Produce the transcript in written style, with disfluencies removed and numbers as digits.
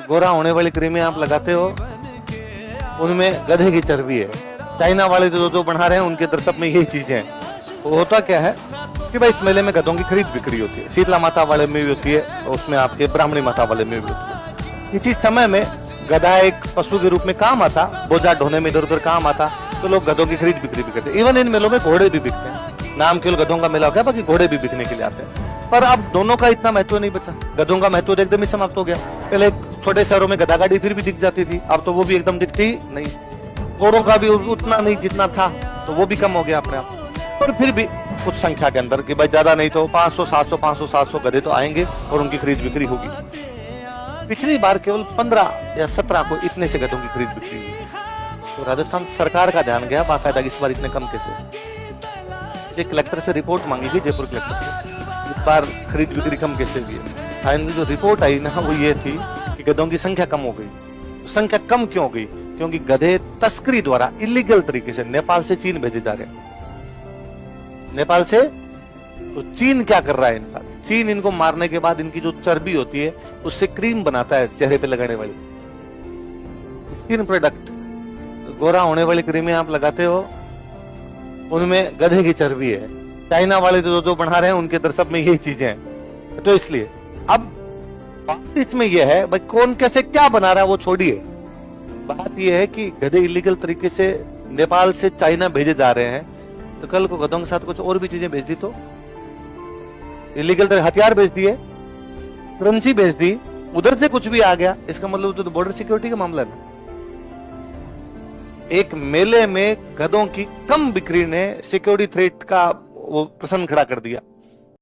गोरा होने वाली क्रीमें आप लगाते हो, उनमें गधे की चर्बी है। चाइना वाले जो बना रहे हैं उनके दरअसल में यही चीजें हैं। तो होता क्या है कि भाई इस मेले में गधों की खरीद बिक्री होती है, शीतला माता वाले में भी होती है, उसमें आपके ब्राह्मणी माता वाले में भी होती है। इसी समय में गधा एक पशु के रूप में काम आता, बोझा ढोने में इधर उधर काम आता, तो लोग गधों की खरीद बिक्री भी करते हैं। इवन इन मेलों में घोड़े भी बिकते हैं, नाम केवल गधों का मेला हो गया, बाकी घोड़े भी बिकने के लिए आते हैं। पर अब दोनों का इतना महत्व नहीं बचा, गधों का महत्व एकदम ही समाप्त हो गया। पहले छोटे शहरों में गधा गाड़ी फिर भी दिख जाती थी, अब तो वो भी एकदम दिखती नहीं। घोड़ों का भी उतना नहीं जितना था, तो वो भी कम हो गया अपने आप। पर फिर भी कुछ संख्या के अंदर कि भाई ज्यादा नहीं तो 500-700 गधे तो आएंगे और उनकी खरीद बिक्री होगी। पिछली बार केवल 15 या 17 को इतने से गधों की खरीद बिक्री हुई। तो राजस्थान सरकार का ध्यान गया बाकायदा इस बार इतने कम कैसे। एक कलेक्टर से रिपोर्ट मांगी गई, जयपुर कलेक्टर से, इस बार खरीद बिक्री कम कैसे हुई है। फाइनली जो रिपोर्ट आई ना वो ये थी कि गधों की संख्या कम हो गई। संख्या कम क्यों हो गई? क्योंकि गधे तस्करी द्वारा इलीगल तरीके से नेपाल से चीन भेजे जा रहे हैं। नेपाल से तो चीन क्या कर रहा है इनका? चीन इनको मारने के बाद इनकी जो चर्बी होती है उससे क्रीम बनाता है चेहरे पे लगाने वाली स्किन प्रोडक्ट। गोरा होने वाली क्रीमें आप लगाते हो, उनमें गधे की चर्बी है। चाइना वाले जो बना रहे हैं उनके दरअसल में यही चीजें हैं। तो इसलिए अब बात इसमें यह है भाई कौन कैसे क्या बना रहा है वो छोड़िए, बात यह है कि गधे इलीगल तरीके से नेपाल से चाइना भेजे जा रहे हैं। तो कल को गधों के साथ कुछ और भी चीजें भेज दी तो इलीगल हथियार भेज दिए, करेंसी भेज दी, उधर से कुछ भी आ गया, इसका मतलब तो बॉर्डर सिक्योरिटी का मामला है ना। एक मेले में गधों की कम बिक्री ने सिक्योरिटी थ्रेट का वो प्रश्न खड़ा कर दिया।